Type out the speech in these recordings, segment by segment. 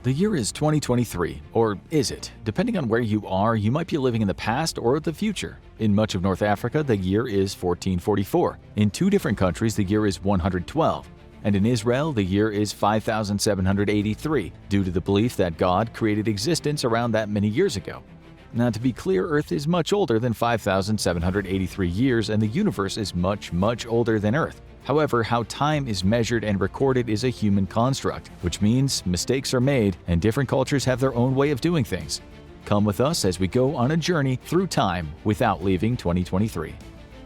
The year is 2023, or is it? Depending on where you are, you might be living in the past or the future. In much of North Africa, the year is 1444. In two different countries, the year is 112. And in Israel, the year is 5783, due to the belief that God created existence around that many years ago. Now, to be clear, Earth is much older than 5,783 years, and the universe is much, much older than Earth. However, how time is measured and recorded is a human construct, which means mistakes are made and different cultures have their own way of doing things. Come with us as we go on a journey through time without leaving 2023.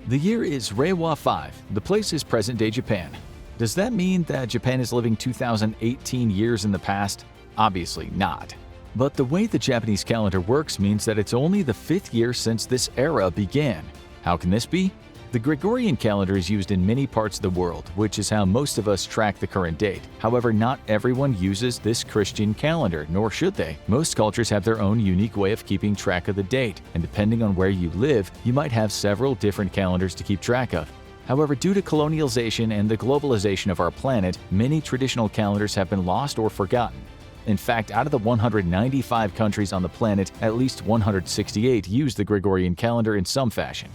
The year is Reiwa 5. The place is present-day Japan. Does that mean that Japan is living 2018 years in the past? Obviously not. But the way the Japanese calendar works means that it's only the 5th year since this era began. How can this be? The Gregorian calendar is used in many parts of the world, which is how most of us track the current date. However, not everyone uses this Christian calendar, nor should they. Most cultures have their own unique way of keeping track of the date, and depending on where you live, you might have several different calendars to keep track of. However, due to colonialization and the globalization of our planet, many traditional calendars have been lost or forgotten. In fact, out of the 195 countries on the planet, at least 168 use the Gregorian calendar in some fashion.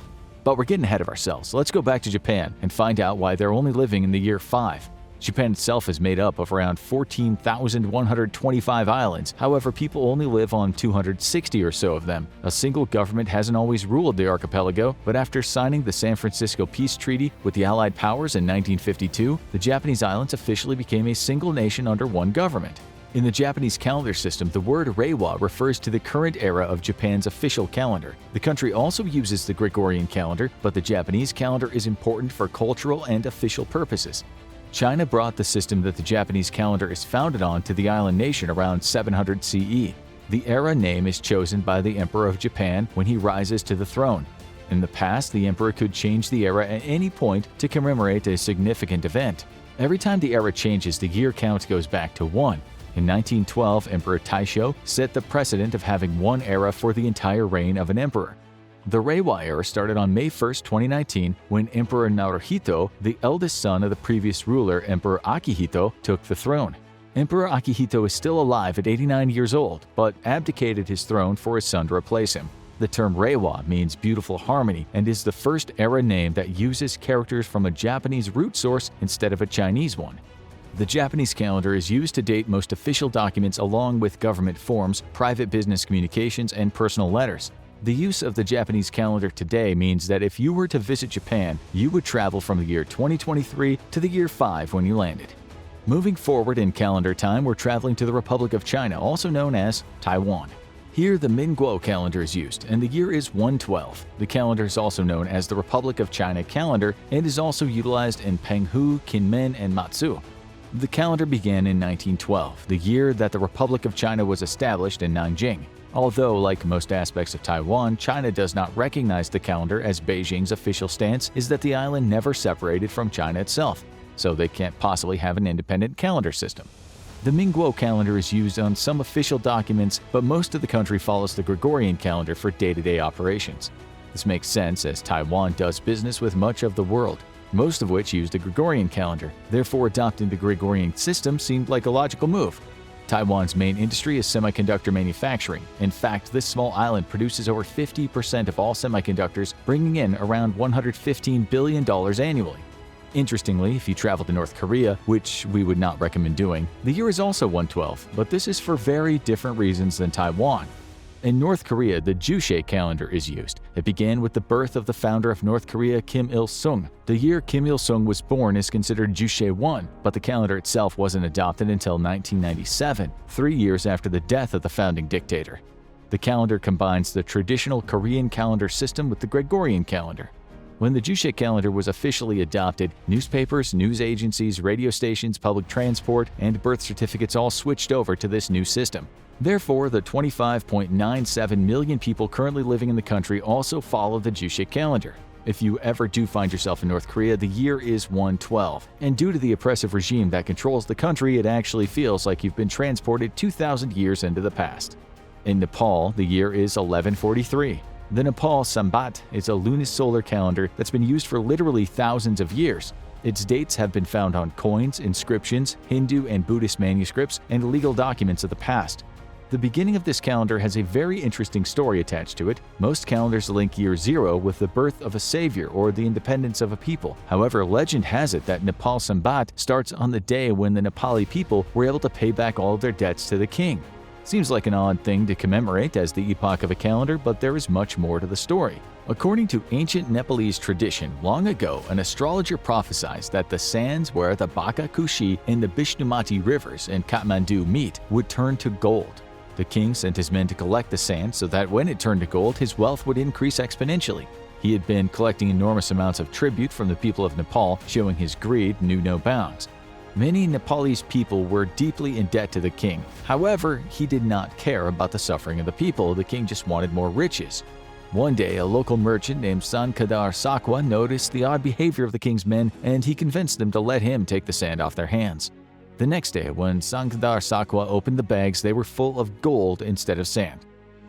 But we're getting ahead of ourselves. Let's go back to Japan and find out why they're only living in the year 5. Japan itself is made up of around 14,125 islands. However, people only live on 260 or so of them. A single government hasn't always ruled the archipelago, but after signing the San Francisco Peace Treaty with the Allied powers in 1952, the Japanese islands officially became a single nation under one government. In the Japanese calendar system, the word Reiwa refers to the current era of Japan's official calendar. The country also uses the Gregorian calendar, but the Japanese calendar is important for cultural and official purposes. China brought the system that the Japanese calendar is founded on to the island nation around 700 CE. The era name is chosen by the Emperor of Japan when he rises to the throne. In the past, the emperor could change the era at any point to commemorate a significant event. Every time the era changes, the year count goes back to 1. In 1912, Emperor Taisho set the precedent of having one era for the entire reign of an emperor. The Reiwa era started on May 1, 2019, when Emperor Naruhito, the eldest son of the previous ruler, Emperor Akihito, took the throne. Emperor Akihito is still alive at 89 years old, but abdicated his throne for his son to replace him. The term Reiwa means beautiful harmony and is the first era name that uses characters from a Japanese root source instead of a Chinese one. The Japanese calendar is used to date most official documents along with government forms, private business communications, and personal letters. The use of the Japanese calendar today means that if you were to visit Japan, you would travel from the year 2023 to the year 5 when you landed. Moving forward in calendar time, we're traveling to the Republic of China, also known as Taiwan. Here, the Minguo calendar is used, and the year is 112. The calendar is also known as the Republic of China calendar and is also utilized in Penghu, Kinmen, and Matsu. The calendar began in 1912, the year that the Republic of China was established in Nanjing. Although, like most aspects of Taiwan, China does not recognize the calendar, as Beijing's official stance is that the island never separated from China itself, so they can't possibly have an independent calendar system. The Minguo calendar is used on some official documents, but most of the country follows the Gregorian calendar for day-to-day operations. This makes sense as Taiwan does business with much of the world, most of which use the Gregorian calendar. Therefore, adopting the Gregorian system seemed like a logical move. Taiwan's main industry is semiconductor manufacturing. In fact, this small island produces over 50% of all semiconductors, bringing in around $115 billion annually. Interestingly, if you travel to North Korea, which we would not recommend doing, the year is also 112, but this is for very different reasons than Taiwan. In North Korea, the Juche calendar is used. It began with the birth of the founder of North Korea, Kim Il-sung. The year Kim Il-sung was born is considered Juche 1, but the calendar itself wasn't adopted until 1997, 3 years after the death of the founding dictator. The calendar combines the traditional Korean calendar system with the Gregorian calendar. When the Juche calendar was officially adopted, newspapers, news agencies, radio stations, public transport, and birth certificates all switched over to this new system. Therefore, the 25.97 million people currently living in the country also follow the Juche calendar. If you ever do find yourself in North Korea, the year is 112. And due to the oppressive regime that controls the country, it actually feels like you've been transported 2,000 years into the past. In Nepal, the year is 1143. The Nepal Sambat is a lunisolar calendar that's been used for literally thousands of years. Its dates have been found on coins, inscriptions, Hindu and Buddhist manuscripts, and legal documents of the past. The beginning of this calendar has a very interesting story attached to it. Most calendars link year 0 with the birth of a savior or the independence of a people. However, legend has it that Nepal Sambat starts on the day when the Nepali people were able to pay back all of their debts to the king. Seems like an odd thing to commemorate as the epoch of a calendar, but there is much more to the story. According to ancient Nepalese tradition, long ago, an astrologer prophesied that the sands where the Baka Kushi and the Bishnumati rivers in Kathmandu meet would turn to gold. The king sent his men to collect the sand so that when it turned to gold, his wealth would increase exponentially. He had been collecting enormous amounts of tribute from the people of Nepal, showing his greed knew no bounds. Many Nepalese people were deeply in debt to the king. However, he did not care about the suffering of the people. The king just wanted more riches. One day, a local merchant named Sankadar Sakwa noticed the odd behavior of the king's men, and he convinced them to let him take the sand off their hands. The next day, when Sankadar Sakwa opened the bags, they were full of gold instead of sand.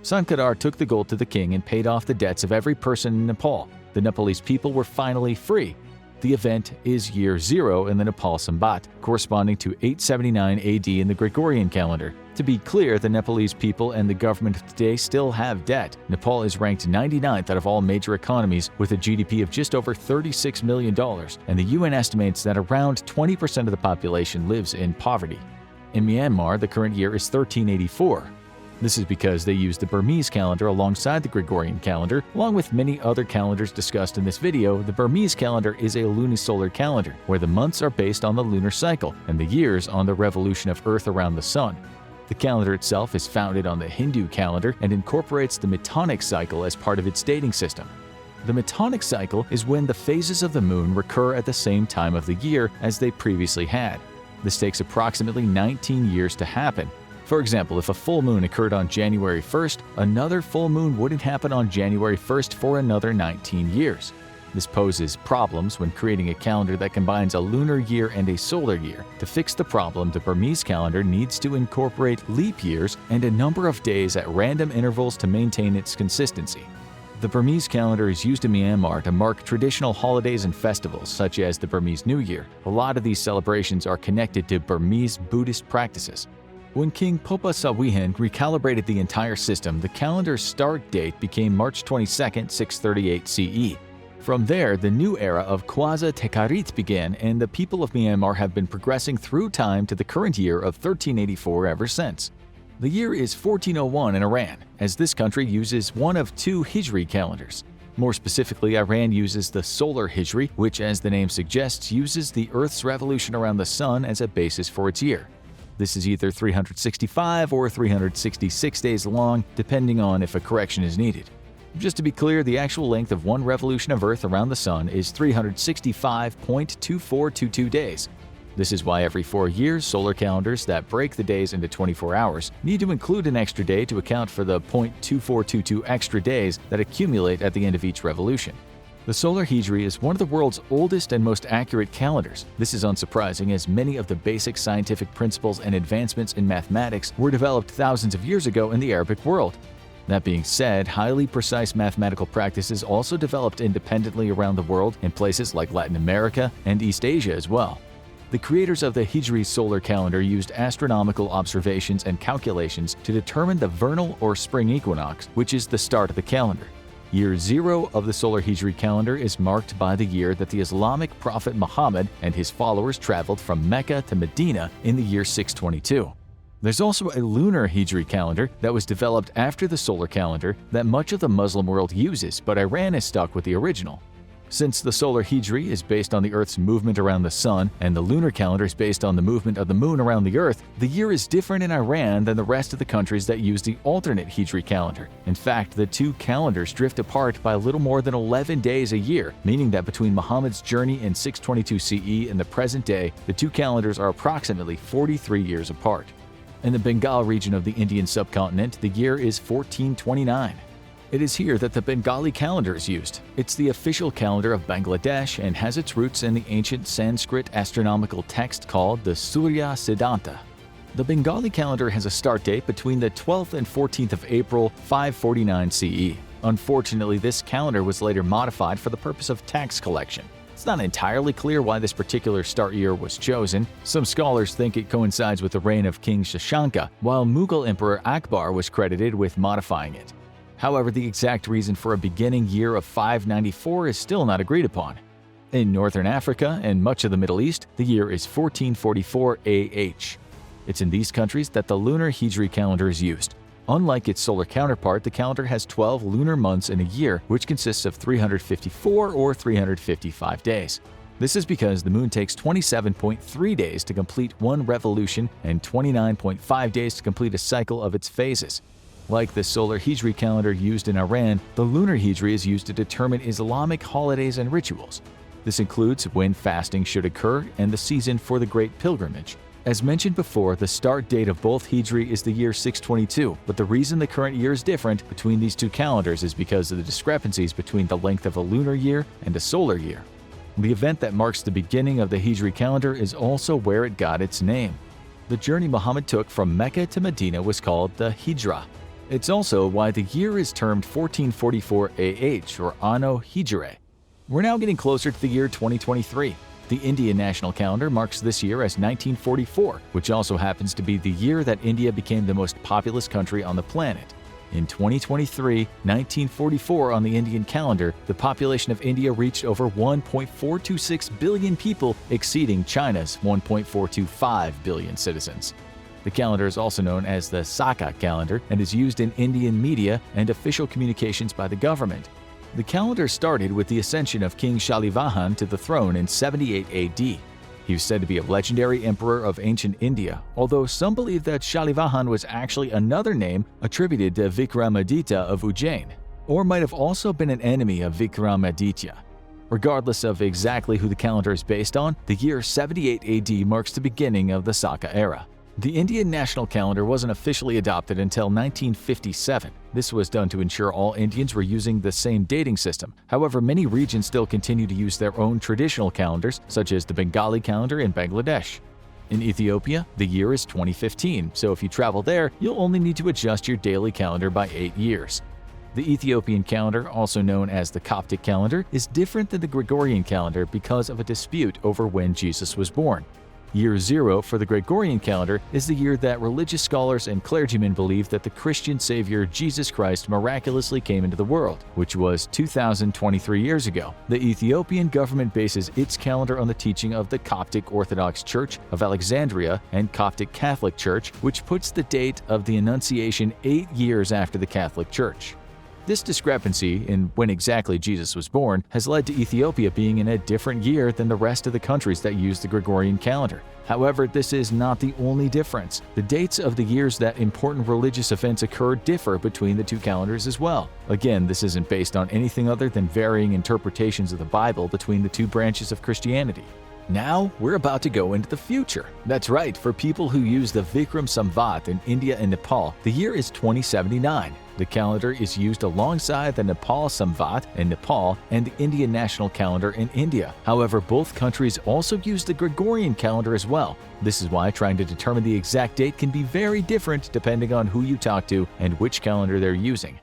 Sankadar took the gold to the king and paid off the debts of every person in Nepal. The Nepalese people were finally free. The event is year 0 in the Nepal Sambat, corresponding to 879 AD in the Gregorian calendar. To be clear, the Nepalese people and the government of today still have debt. Nepal is ranked 99th out of all major economies with a GDP of just over $36 million, and the UN estimates that around 20% of the population lives in poverty. In Myanmar, the current year is 1384. This is because they use the Burmese calendar alongside the Gregorian calendar. Along with many other calendars discussed in this video, the Burmese calendar is a lunisolar calendar, where the months are based on the lunar cycle and the years on the revolution of Earth around the Sun. The calendar itself is founded on the Hindu calendar and incorporates the Metonic cycle as part of its dating system. The Metonic cycle is when the phases of the moon recur at the same time of the year as they previously had. This takes approximately 19 years to happen. For example, if a full moon occurred on January 1st, another full moon wouldn't happen on January 1st for another 19 years. This poses problems when creating a calendar that combines a lunar year and a solar year. To fix the problem, the Burmese calendar needs to incorporate leap years and a number of days at random intervals to maintain its consistency. The Burmese calendar is used in Myanmar to mark traditional holidays and festivals, such as the Burmese New Year. A lot of these celebrations are connected to Burmese Buddhist practices. When King Popa Sawihan recalibrated the entire system, the calendar's start date became March 22, 638 CE. From there, the new era of Khwaja Tekarit began, and the people of Myanmar have been progressing through time to the current year of 1384 ever since. The year is 1401 in Iran, as this country uses one of 2 Hijri calendars. More specifically, Iran uses the solar Hijri, which, as the name suggests, uses the Earth's revolution around the Sun as a basis for its year. This is either 365 or 366 days long, depending on if a correction is needed. Just to be clear, the actual length of one revolution of Earth around the Sun is 365.2422 days. This is why every 4 years, solar calendars that break the days into 24 hours need to include an extra day to account for the 0.2422 extra days that accumulate at the end of each revolution. The solar Hijri is one of the world's oldest and most accurate calendars. This is unsurprising, as many of the basic scientific principles and advancements in mathematics were developed thousands of years ago in the Arabic world. That being said, highly precise mathematical practices also developed independently around the world in places like Latin America and East Asia as well. The creators of the Hijri solar calendar used astronomical observations and calculations to determine the vernal or spring equinox, which is the start of the calendar. Year 0 of the solar Hijri calendar is marked by the year that the Islamic prophet Muhammad and his followers traveled from Mecca to Medina in the year 622. There's also a lunar Hijri calendar that was developed after the solar calendar that much of the Muslim world uses, but Iran is stuck with the original. Since the solar Hijri is based on the Earth's movement around the Sun and the lunar calendar is based on the movement of the Moon around the Earth, the year is different in Iran than the rest of the countries that use the alternate Hijri calendar. In fact, the 2 calendars drift apart by a little more than 11 days a year, meaning that between Muhammad's journey in 622 CE and the present day, the 2 calendars are approximately 43 years apart. In the Bengal region of the Indian subcontinent, the year is 1429. It is here that the Bengali calendar is used. It's the official calendar of Bangladesh and has its roots in the ancient Sanskrit astronomical text called the Surya Siddhanta. The Bengali calendar has a start date between the 12th and 14th of April, 549 CE. Unfortunately, this calendar was later modified for the purpose of tax collection. It's not entirely clear why this particular start year was chosen. Some scholars think it coincides with the reign of King Shashanka, while Mughal Emperor Akbar was credited with modifying it. However, the exact reason for a beginning year of 594 is still not agreed upon. In Northern Africa and much of the Middle East, the year is 1444 AH. It's in these countries that the lunar Hijri calendar is used. Unlike its solar counterpart, the calendar has 12 lunar months in a year, which consists of 354 or 355 days. This is because the moon takes 27.3 days to complete one revolution and 29.5 days to complete a cycle of its phases. Like the solar Hijri calendar used in Iran, the lunar Hijri is used to determine Islamic holidays and rituals. This includes when fasting should occur and the season for the Great Pilgrimage. As mentioned before, the start date of both Hijri is the year 622, but the reason the current year is different between these two calendars is because of the discrepancies between the length of a lunar year and a solar year. The event that marks the beginning of the Hijri calendar is also where it got its name. The journey Muhammad took from Mecca to Medina was called the Hijra. It's also why the year is termed 1444 AH or Anno Hijre. We're now getting closer to the year 2023. The Indian national calendar marks this year as 1944, which also happens to be the year that India became the most populous country on the planet. In 2023, 1944 on the Indian calendar, the population of India reached over 1.426 billion people, exceeding China's 1.425 billion citizens. The calendar is also known as the Saka calendar and is used in Indian media and official communications by the government. The calendar started with the ascension of King Shalivahan to the throne in 78 AD. He was said to be a legendary emperor of ancient India, although some believe that Shalivahan was actually another name attributed to Vikramaditya of Ujjain, or might have also been an enemy of Vikramaditya. Regardless of exactly who the calendar is based on, the year 78 AD marks the beginning of the Saka era. The Indian national calendar wasn't officially adopted until 1957. This was done to ensure all Indians were using the same dating system. However, many regions still continue to use their own traditional calendars, such as the Bengali calendar in Bangladesh. In Ethiopia, the year is 2015, so if you travel there, you'll only need to adjust your daily calendar by 8 years. The Ethiopian calendar, also known as the Coptic calendar, is different than the Gregorian calendar because of a dispute over when Jesus was born. Year 0 for the Gregorian calendar is the year that religious scholars and clergymen believe that the Christian Savior Jesus Christ miraculously came into the world, which was 2,023 years ago. The Ethiopian government bases its calendar on the teaching of the Coptic Orthodox Church of Alexandria and Coptic Catholic Church, which puts the date of the Annunciation 8 years after the Catholic Church. This discrepancy in when exactly Jesus was born has led to Ethiopia being in a different year than the rest of the countries that use the Gregorian calendar. However, this is not the only difference. The dates of the years that important religious events occur differ between the two calendars as well. Again, this isn't based on anything other than varying interpretations of the Bible between the two branches of Christianity. Now, we're about to go into the future. That's right, for people who use the Vikram Samvat in India and Nepal, the year is 2079. The calendar is used alongside the Nepal Samvat in Nepal and the Indian national calendar in India. However, both countries also use the Gregorian calendar as well. This is why trying to determine the exact date can be very different depending on who you talk to and which calendar they're using.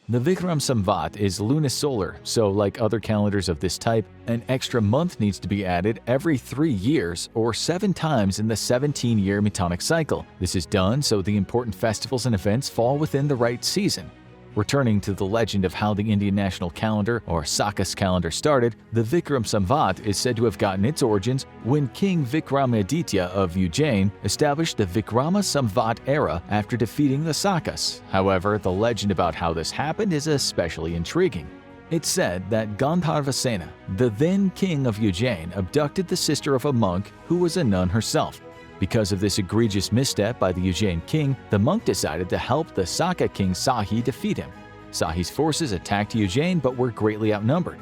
The Vikram Samvat is lunisolar, so like other calendars of this type, an extra month needs to be added every 3 years or 7 times in the 17-year Metonic cycle. This is done so the important festivals and events fall within the right season. Returning to the legend of how the Indian national calendar, or Saka's calendar, started, the Vikram Samvat is said to have gotten its origins when King Vikramaditya of Ujjain established the Vikrama Samvat era after defeating the Sakas. However, the legend about how this happened is especially intriguing. It's said that Gandharvasena, the then king of Ujjain, abducted the sister of a monk who was a nun herself. Because of this egregious misstep by the Ujjain king, the monk decided to help the Saka king Sahi defeat him. Sahi's forces attacked Ujjain but were greatly outnumbered.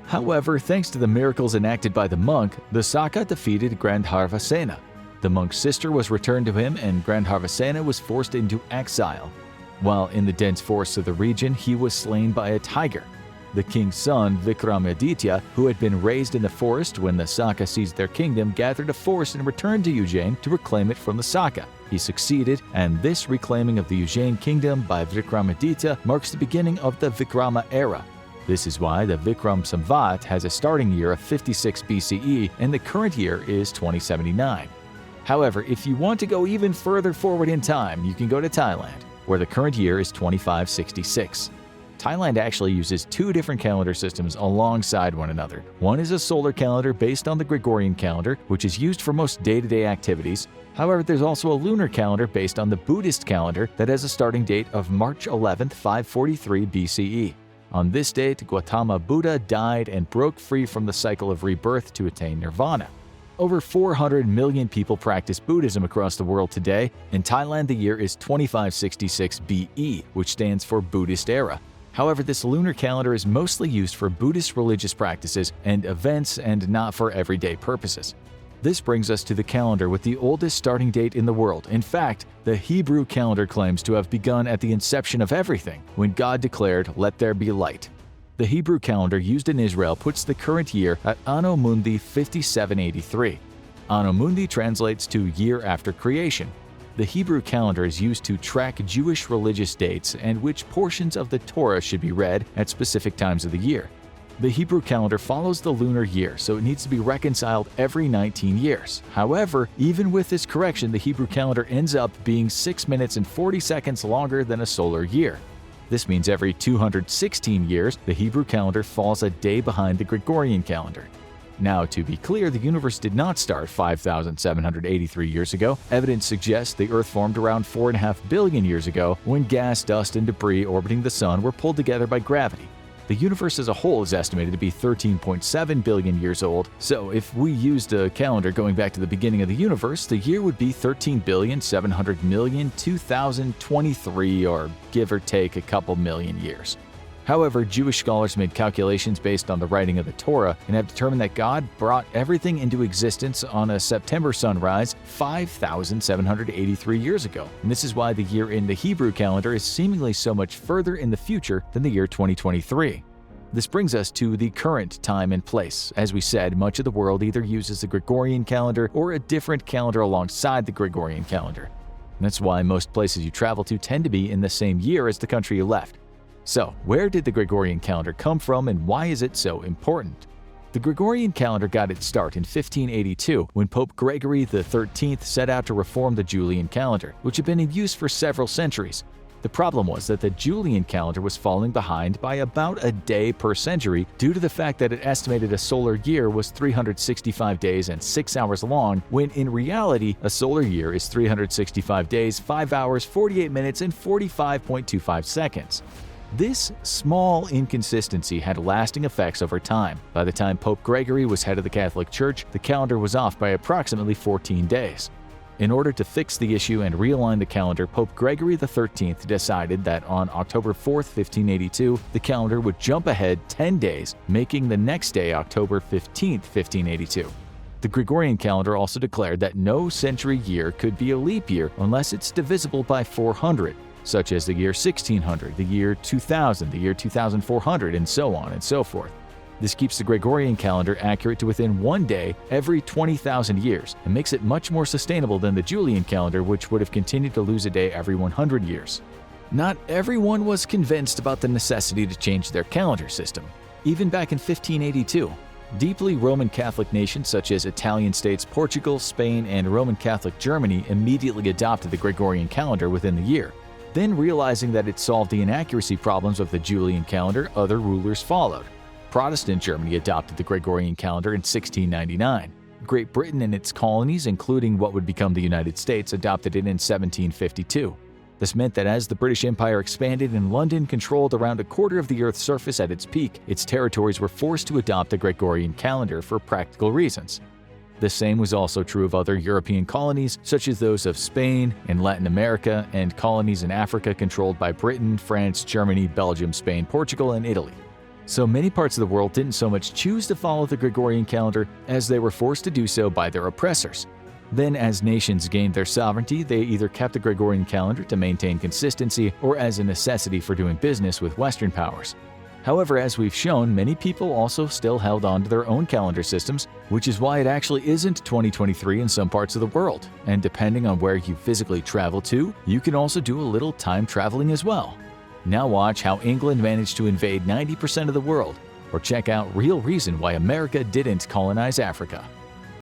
However, thanks to the miracles enacted by the monk, the Saka defeated Gandharvasena. The monk's sister was returned to him and Gandharvasena was forced into exile. While in the dense forests of the region, he was slain by a tiger. The king's son, Vikramaditya, who had been raised in the forest when the Saka seized their kingdom, gathered a force and returned to Ujjain to reclaim it from the Saka. He succeeded, and this reclaiming of the Ujjain kingdom by Vikramaditya marks the beginning of the Vikrama era. This is why the Vikram Samvat has a starting year of 56 BCE and the current year is 2079. However, if you want to go even further forward in time, you can go to Thailand, where the current year is 2566. Thailand actually uses two different calendar systems alongside one another. One is a solar calendar based on the Gregorian calendar, which is used for most day-to-day activities. However, there's also a lunar calendar based on the Buddhist calendar that has a starting date of March 11, 543 BCE. On this date, Gautama Buddha died and broke free from the cycle of rebirth to attain nirvana. Over 400 million people practice Buddhism across the world today. In Thailand, the year is 2566 BE, which stands for Buddhist era. However, this lunar calendar is mostly used for Buddhist religious practices and events and not for everyday purposes. This brings us to the calendar with the oldest starting date in the world. In fact, the Hebrew calendar claims to have begun at the inception of everything, when God declared, "Let there be light." The Hebrew calendar used in Israel puts the current year at Anno Mundi 5783. Anno Mundi translates to year after creation. The Hebrew calendar is used to track Jewish religious dates and which portions of the Torah should be read at specific times of the year. The Hebrew calendar follows the lunar year, so it needs to be reconciled every 19 years. However, even with this correction, the Hebrew calendar ends up being 6 minutes and 40 seconds longer than a solar year. This means every 216 years, the Hebrew calendar falls a day behind the Gregorian calendar. Now, to be clear, the universe did not start 5,783 years ago. Evidence suggests the Earth formed around 4.5 billion years ago when gas, dust, and debris orbiting the Sun were pulled together by gravity. The universe as a whole is estimated to be 13.7 billion years old, so if we used a calendar going back to the beginning of the universe, the year would be 13,700,000,2023, or give or take a couple million years. However, Jewish scholars made calculations based on the writing of the Torah and have determined that God brought everything into existence on a September sunrise 5,783 years ago. And this is why the year in the Hebrew calendar is seemingly so much further in the future than the year 2023. This brings us to the current time and place. As we said, much of the world either uses the Gregorian calendar or a different calendar alongside the Gregorian calendar. And that's why most places you travel to tend to be in the same year as the country you left. So, where did the Gregorian calendar come from and why is it so important? The Gregorian calendar got its start in 1582 when Pope Gregory XIII set out to reform the Julian calendar, which had been in use for several centuries. The problem was that the Julian calendar was falling behind by about a day per century due to the fact that it estimated a solar year was 365 days and 6 hours long, when in reality, a solar year is 365 days, 5 hours, 48 minutes, and 45.25 seconds. This small inconsistency had lasting effects over time. By the time Pope Gregory was head of the Catholic Church, the calendar was off by approximately 14 days. In order to fix the issue and realign the calendar, Pope Gregory XIII decided that on October 4, 1582, the calendar would jump ahead 10 days, making the next day October 15, 1582. The Gregorian calendar also declared that no century year could be a leap year unless it's divisible by 400. Such as the year 1600, the year 2000, the year 2400, and so on and so forth. This keeps the Gregorian calendar accurate to within 1 day every 20,000 years and makes it much more sustainable than the Julian calendar, which would have continued to lose a day every 100 years. Not everyone was convinced about the necessity to change their calendar system. Even back in 1582, deeply Roman Catholic nations such as Italian states Portugal, Spain, and Roman Catholic Germany immediately adopted the Gregorian calendar within the year. Then, realizing that it solved the inaccuracy problems of the Julian calendar, other rulers followed. Protestant Germany adopted the Gregorian calendar in 1699. Great Britain and its colonies, including what would become the United States, adopted it in 1752. This meant that as the British Empire expanded and London controlled around a quarter of the Earth's surface at its peak, its territories were forced to adopt the Gregorian calendar for practical reasons. The same was also true of other European colonies, such as those of Spain and Latin America, and colonies in Africa controlled by Britain, France, Germany, Belgium, Spain, Portugal, and Italy. So many parts of the world didn't so much choose to follow the Gregorian calendar as they were forced to do so by their oppressors. Then, as nations gained their sovereignty, they either kept the Gregorian calendar to maintain consistency or as a necessity for doing business with Western powers. However, as we've shown, many people also still held on to their own calendar systems, which is why it actually isn't 2023 in some parts of the world. And depending on where you physically travel to, you can also do a little time traveling as well. Now watch how England managed to invade 90% of the world, or check out Real Reason Why America Didn't Colonize Africa.